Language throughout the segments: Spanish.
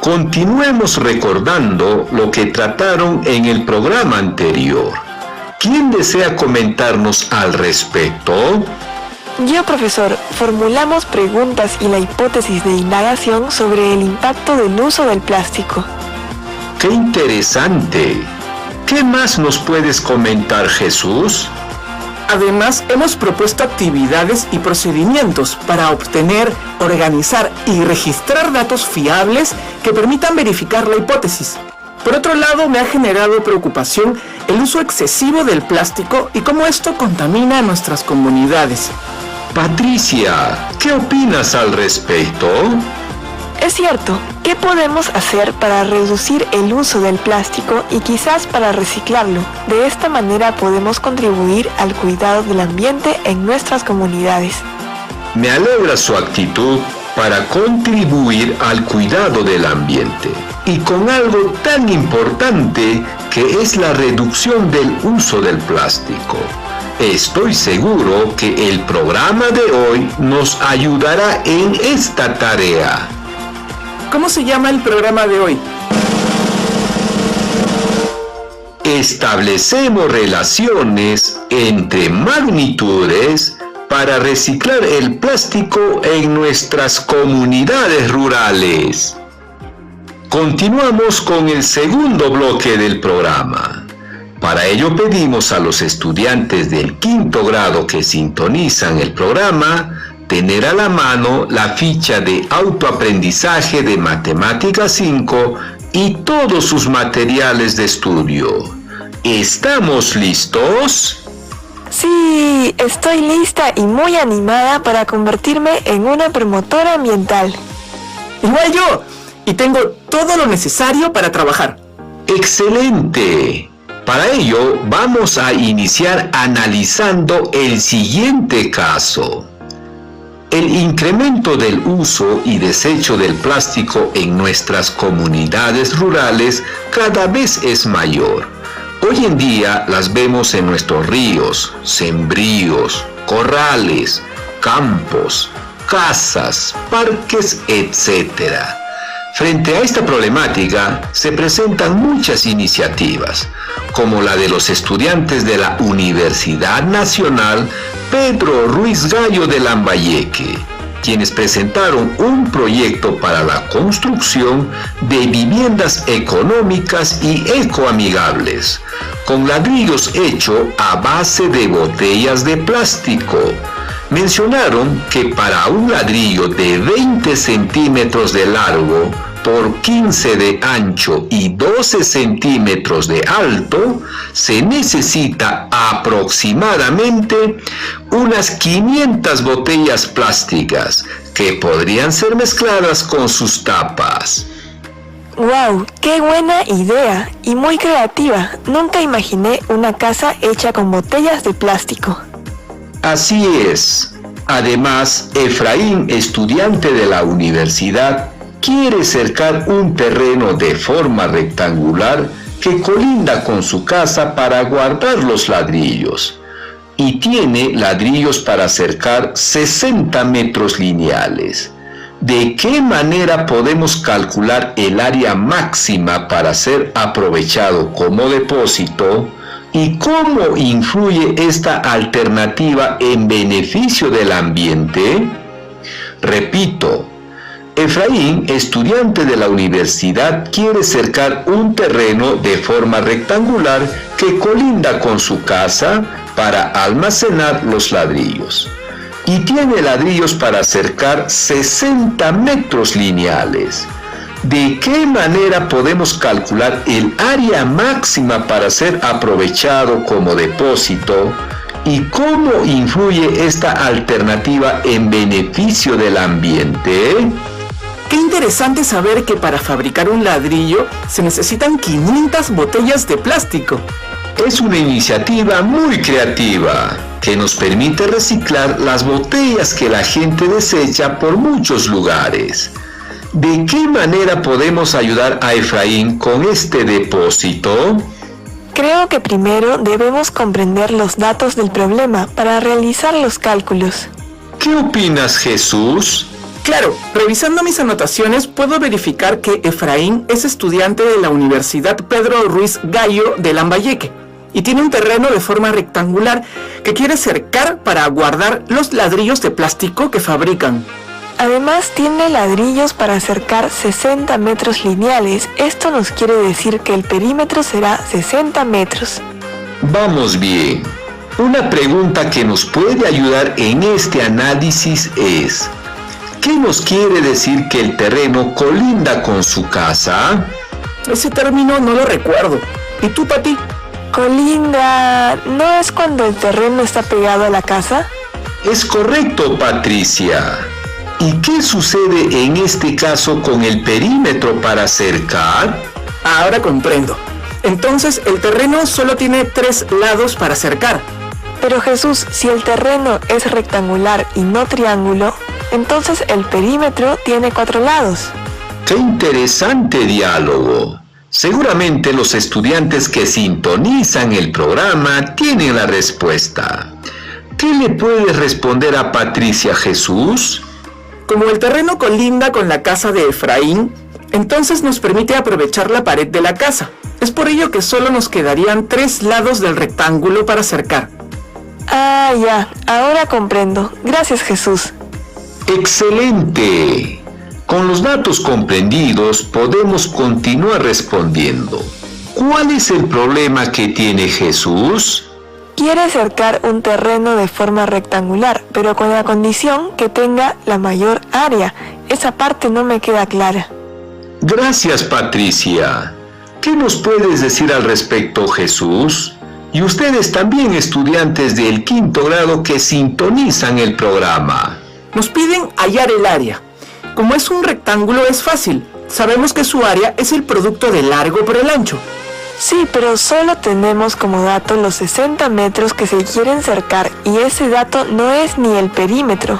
Continuemos recordando lo que trataron en el programa anterior. ¿Quién desea comentarnos al respecto? Yo, profesor, formulamos preguntas y la hipótesis de indagación sobre el impacto del uso del plástico. ¡Qué interesante! ¿Qué más nos puedes comentar, Jesús? Además, hemos propuesto actividades y procedimientos para obtener, organizar y registrar datos fiables que permitan verificar la hipótesis. Por otro lado, me ha generado preocupación el uso excesivo del plástico y cómo esto contamina a nuestras comunidades. Patricia, ¿qué opinas al respecto? Es cierto, ¿qué podemos hacer para reducir el uso del plástico y quizás para reciclarlo? De esta manera podemos contribuir al cuidado del ambiente en nuestras comunidades. Me alegra su actitud para contribuir al cuidado del ambiente y con algo tan importante que es la reducción del uso del plástico. Estoy seguro que el programa de hoy nos ayudará en esta tarea. ¿Cómo se llama el programa de hoy? Establecemos relaciones entre magnitudes para reciclar el plástico en nuestras comunidades rurales. Continuamos con el segundo bloque del programa. Para ello pedimos a los estudiantes del quinto grado que sintonizan el programa tener a la mano la ficha de autoaprendizaje de Matemática 5 y todos sus materiales de estudio. ¿Estamos listos? Sí, estoy lista y muy animada para convertirme en una promotora ambiental. Igual yo, y tengo todo lo necesario para trabajar. ¡Excelente! Para ello vamos a iniciar analizando el siguiente caso. El incremento del uso y desecho del plástico en nuestras comunidades rurales cada vez es mayor. Hoy en día las vemos en nuestros ríos, sembríos, corrales, campos, casas, parques, etc. Frente a esta problemática se presentan muchas iniciativas, como la de los estudiantes de la Universidad Nacional Pedro Ruiz Gallo de Lambayeque, quienes presentaron un proyecto para la construcción de viviendas económicas y ecoamigables, con ladrillos hechos a base de botellas de plástico. Mencionaron que para un ladrillo de 20 centímetros de largo por 15 de ancho y 12 centímetros de alto, se necesita aproximadamente unas 500 botellas plásticas que podrían ser mezcladas con sus tapas. ¡Wow! ¡Qué buena idea! Y muy creativa. Nunca imaginé una casa hecha con botellas de plástico. Así es. Además, Efraín, estudiante de la universidad, quiere cercar un terreno de forma rectangular que colinda con su casa para guardar los ladrillos. Y tiene ladrillos para cercar 60 metros lineales. ¿De qué manera podemos calcular el área máxima para ser aprovechado como depósito? ¿Y cómo influye esta alternativa en beneficio del ambiente? Repito, Efraín, estudiante de la universidad, quiere cercar un terreno de forma rectangular que colinda con su casa para almacenar los ladrillos. Y tiene ladrillos para cercar 60 metros lineales. ¿De qué manera podemos calcular el área máxima para ser aprovechado como depósito? ¿Y cómo influye esta alternativa en beneficio del ambiente? Qué interesante saber que para fabricar un ladrillo se necesitan 500 botellas de plástico. Es una iniciativa muy creativa que nos permite reciclar las botellas que la gente desecha por muchos lugares. ¿De qué manera podemos ayudar a Efraín con este depósito? Creo que primero debemos comprender los datos del problema para realizar los cálculos. ¿Qué opinas, Jesús? Claro, revisando mis anotaciones puedo verificar que Efraín es estudiante de la Universidad Pedro Ruiz Gallo de Lambayeque y tiene un terreno de forma rectangular que quiere cercar para guardar los ladrillos de plástico que fabrican. Además tiene ladrillos para cercar 60 metros lineales. Esto nos quiere decir que el perímetro será 60 metros. Vamos bien. Una pregunta que nos puede ayudar en este análisis es: ¿qué nos quiere decir que el terreno colinda con su casa? Ese término no lo recuerdo. ¿Y tú, Pati? Colinda, ¿no es cuando el terreno está pegado a la casa? Es correcto, Patricia. ¿Y qué sucede en este caso con el perímetro para cercar? Ahora comprendo. Entonces el terreno solo tiene 3 lados para cercar. Pero Jesús, si el terreno es rectangular y no triángulo, entonces el perímetro tiene 4 lados. ¡Qué interesante diálogo! Seguramente los estudiantes que sintonizan el programa tienen la respuesta. ¿Qué le puedes responder a Patricia, Jesús? Como el terreno colinda con la casa de Efraín, entonces nos permite aprovechar la pared de la casa. Es por ello que solo nos quedarían 3 lados del rectángulo para cercar. Ah, ya, ahora comprendo. Gracias, Jesús. ¡Excelente! Con los datos comprendidos podemos continuar respondiendo. ¿Cuál es el problema que tiene Jesús? Quiere cercar un terreno de forma rectangular, pero con la condición que tenga la mayor área. Esa parte no me queda clara. Gracias, Patricia. ¿Qué nos puedes decir al respecto, Jesús? Y ustedes también, estudiantes del 5º grado que sintonizan el programa. Nos piden hallar el área. Como es un rectángulo es fácil. Sabemos que su área es el producto del largo por el ancho. Sí, pero solo tenemos como dato los 60 metros que se quieren cercar y ese dato no es ni el perímetro.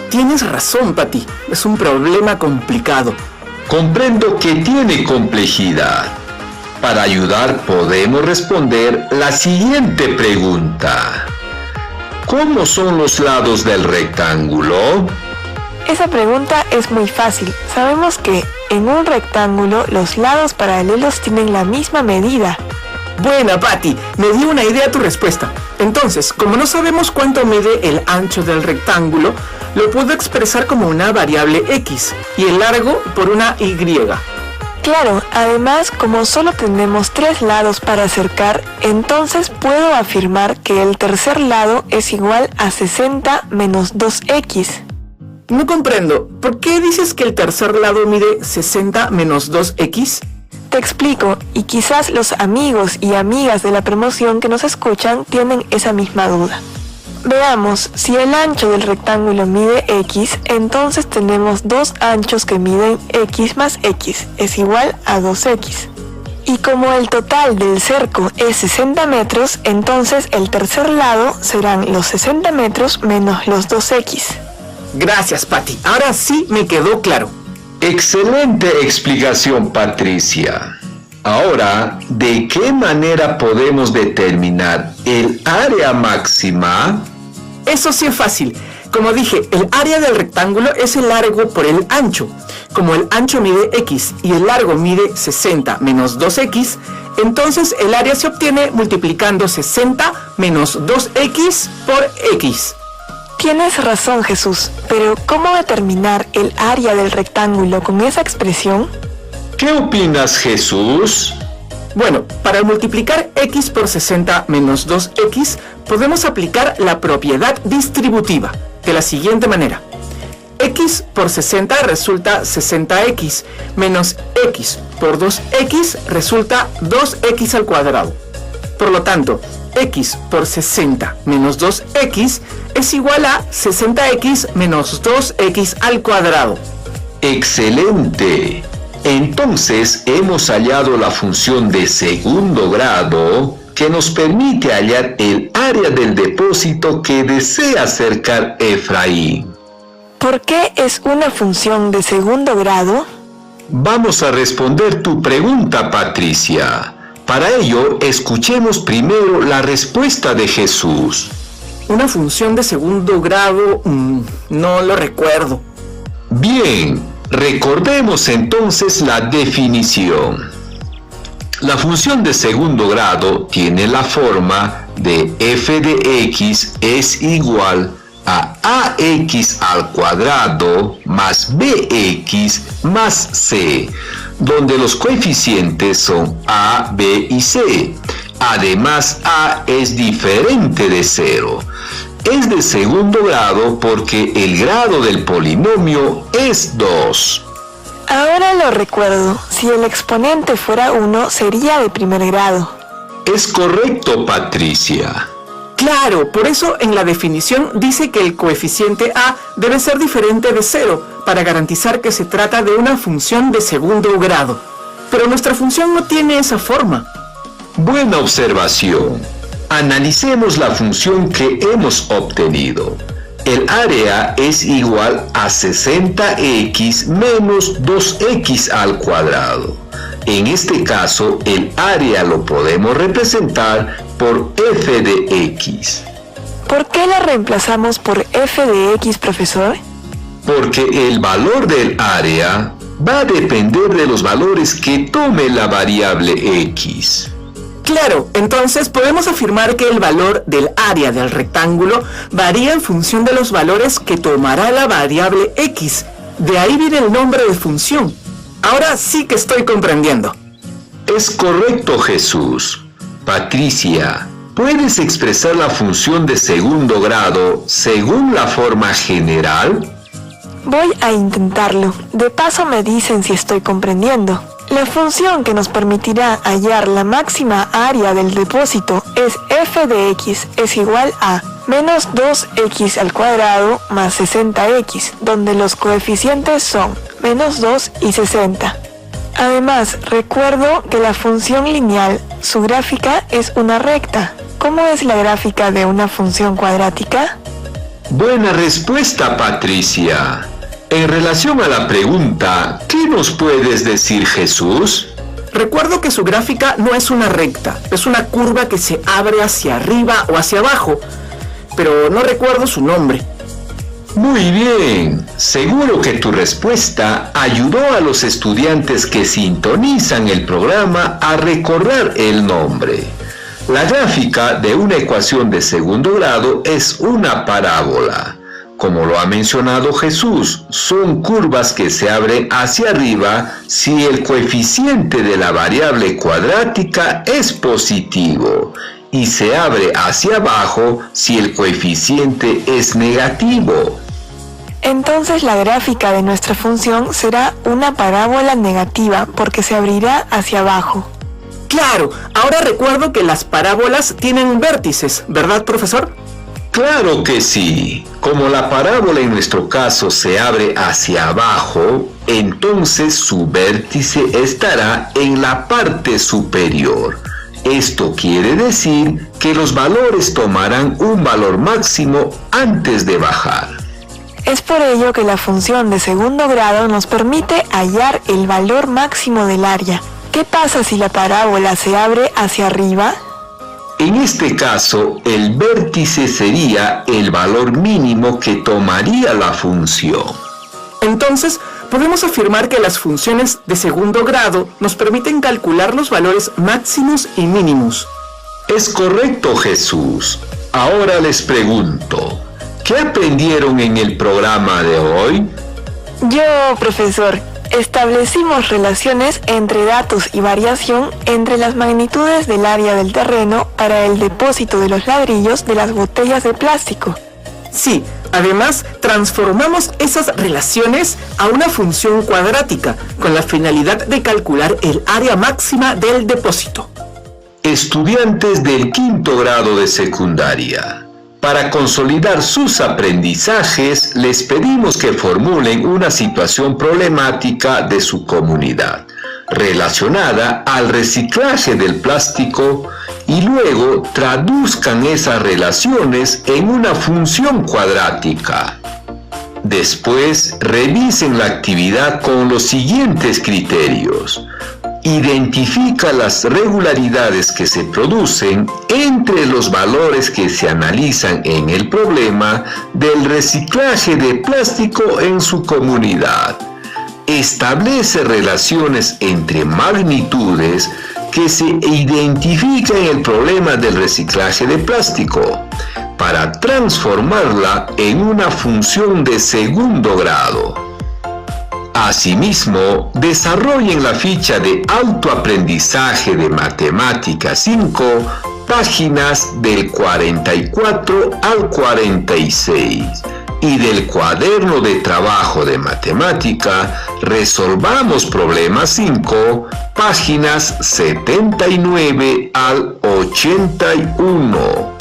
Tienes razón, Pati. Es un problema complicado. Comprendo que tiene complejidad. Para ayudar podemos responder la siguiente pregunta. ¿Cómo son los lados del rectángulo? Esa pregunta es muy fácil. Sabemos que en un rectángulo los lados paralelos tienen la misma medida. Buena, Pati. Me dio una idea tu respuesta. Entonces, como no sabemos cuánto mide el ancho del rectángulo, lo puedo expresar como una variable x y el largo por una y. Claro, además, como solo tenemos 3 lados para cercar, entonces puedo afirmar que el tercer lado es igual a 60 menos 2x. No comprendo. ¿Por qué dices que el tercer lado mide 60 menos 2x? Te explico, y quizás los amigos y amigas de la promoción que nos escuchan tienen esa misma duda. Veamos, si el ancho del rectángulo mide x, entonces tenemos 2 anchos que miden x más x, es igual a 2x. Y como el total del cerco es 60 metros, entonces el tercer lado serán los 60 metros menos los 2x. Gracias, Pati. Ahora sí me quedó claro. Excelente explicación, Patricia. Ahora, ¿de qué manera podemos determinar el área máxima? Eso sí es fácil. Como dije, el área del rectángulo es el largo por el ancho. Como el ancho mide x y el largo mide 60 menos 2x, entonces el área se obtiene multiplicando 60 menos 2x por x. Tienes razón, Jesús, pero ¿cómo determinar el área del rectángulo con esa expresión? ¿Qué opinas, Jesús? Bueno, para multiplicar x por 60 menos 2x, podemos aplicar la propiedad distributiva de la siguiente manera. X por 60 resulta 60x, menos x por 2x resulta 2x al cuadrado. Por lo tanto, x por 60 menos 2x es igual a 60x menos 2x al cuadrado. ¡Excelente! Entonces hemos hallado la función de segundo grado que nos permite hallar el área del depósito que desea cercar Efraín. ¿Por qué es una función de segundo grado? Vamos a responder tu pregunta, Patricia. Para ello, escuchemos primero la respuesta de Jesús. Una función de segundo grado, no lo recuerdo. Bien, recordemos entonces la definición. La función de segundo grado tiene la forma de f de x es igual a ax al cuadrado más bx más c, donde los coeficientes son a, b y c. Además, a es diferente de 0. Es de segundo grado porque el grado del polinomio es 2. Ahora lo recuerdo. Si el exponente fuera 1, sería de primer grado. Es correcto, Patricia. Claro, por eso en la definición dice que el coeficiente a debe ser diferente de 0 para garantizar que se trata de una función de segundo grado. Pero nuestra función no tiene esa forma. Buena observación. Analicemos la función que hemos obtenido. El área es igual a 60x menos 2x al cuadrado. En este caso, el área lo podemos representar por f de x. ¿Por qué la reemplazamos por f de x, profesor? Porque el valor del área va a depender de los valores que tome la variable x. Claro, entonces podemos afirmar que el valor del área del rectángulo varía en función de los valores que tomará la variable x. De ahí viene el nombre de función. Ahora sí que estoy comprendiendo. Es correcto, Jesús. Patricia, ¿puedes expresar la función de segundo grado según la forma general? Voy a intentarlo. De paso me dicen si estoy comprendiendo. La función que nos permitirá hallar la máxima área del depósito es f de x es igual a menos 2x al cuadrado más 60x, donde los coeficientes son menos 2 y 60. Además, recuerdo que la función lineal, su gráfica es una recta. ¿Cómo es la gráfica de una función cuadrática? Buena respuesta, Patricia. En relación a la pregunta, ¿qué nos puedes decir, Jesús? Recuerdo que su gráfica no es una recta, es una curva que se abre hacia arriba o hacia abajo, pero no recuerdo su nombre. Muy bien, seguro que tu respuesta ayudó a los estudiantes que sintonizan el programa a recordar el nombre. La gráfica de una ecuación de segundo grado es una parábola. Como lo ha mencionado Jesús, son curvas que se abren hacia arriba si el coeficiente de la variable cuadrática es positivo y se abre hacia abajo si el coeficiente es negativo. Entonces la gráfica de nuestra función será una parábola negativa porque se abrirá hacia abajo. Claro, ahora recuerdo que las parábolas tienen vértices, ¿verdad, profesor? Claro que sí. Como la parábola en nuestro caso se abre hacia abajo, entonces su vértice estará en la parte superior. Esto quiere decir que los valores tomarán un valor máximo antes de bajar. Es por ello que la función de segundo grado nos permite hallar el valor máximo del área. ¿Qué pasa si la parábola se abre hacia arriba? En este caso, el vértice sería el valor mínimo que tomaría la función. Entonces, podemos afirmar que las funciones de segundo grado nos permiten calcular los valores máximos y mínimos. Es correcto, Jesús. Ahora les pregunto, ¿qué aprendieron en el programa de hoy? Yo, profesor, establecimos relaciones entre datos y variación entre las magnitudes del área del terreno para el depósito de los ladrillos de las botellas de plástico. Sí, además transformamos esas relaciones a una función cuadrática con la finalidad de calcular el área máxima del depósito. Estudiantes del quinto grado de secundaria, para consolidar sus aprendizajes, les pedimos que formulen una situación problemática de su comunidad relacionada al reciclaje del plástico y luego traduzcan esas relaciones en una función cuadrática. Después, revisen la actividad con los siguientes criterios. Identifica las regularidades que se producen entre los valores que se analizan en el problema del reciclaje de plástico en su comunidad. Establece relaciones entre magnitudes que se identifican en el problema del reciclaje de plástico para transformarla en una función de segundo grado. Asimismo, desarrollen la ficha de autoaprendizaje de matemática 5, páginas del 44 al 46, y del cuaderno de trabajo de matemática Resolvamos Problema 5, páginas 79 al 81.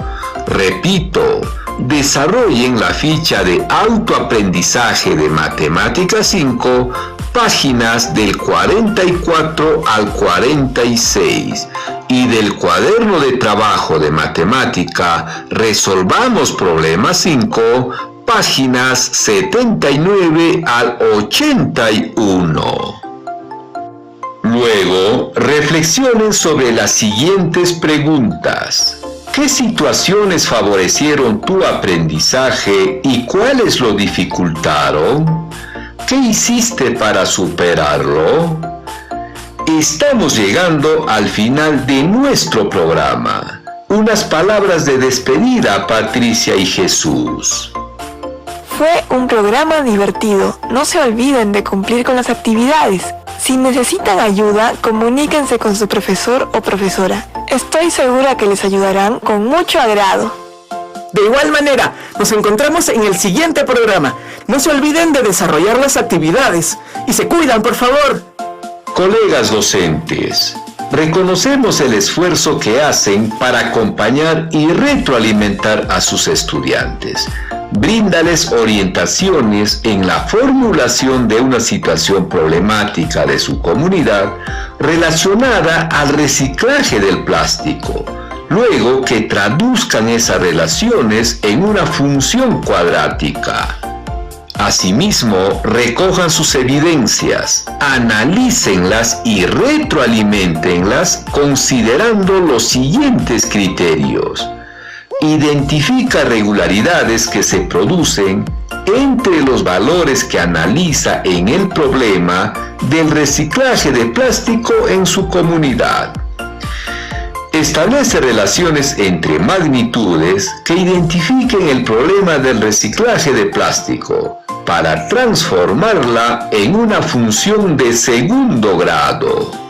Repito, desarrollen la ficha de autoaprendizaje de matemática 5, páginas del 44 al 46, y del cuaderno de trabajo de matemática Resolvamos Problema 5, páginas 79 al 81. Luego, reflexionen sobre las siguientes preguntas. ¿Qué situaciones favorecieron tu aprendizaje y cuáles lo dificultaron? ¿Qué hiciste para superarlo? Estamos llegando al final de nuestro programa. Unas palabras de despedida, Patricia y Jesús. Fue un programa divertido. No se olviden de cumplir con las actividades. Si necesitan ayuda, comuníquense con su profesor o profesora. Estoy segura que les ayudarán con mucho agrado. De igual manera, nos encontramos en el siguiente programa. No se olviden de desarrollar las actividades y se cuidan, por favor. Colegas docentes, reconocemos el esfuerzo que hacen para acompañar y retroalimentar a sus estudiantes. Bríndales orientaciones en la formulación de una situación problemática de su comunidad relacionada al reciclaje del plástico, luego que traduzcan esas relaciones en una función cuadrática. Asimismo, recojan sus evidencias, analícenlas y retroaliméntenlas considerando los siguientes criterios. Identifica regularidades que se producen entre los valores que analiza en el problema del reciclaje de plástico en su comunidad. Establece relaciones entre magnitudes que identifiquen el problema del reciclaje de plástico para transformarla en una función de segundo grado.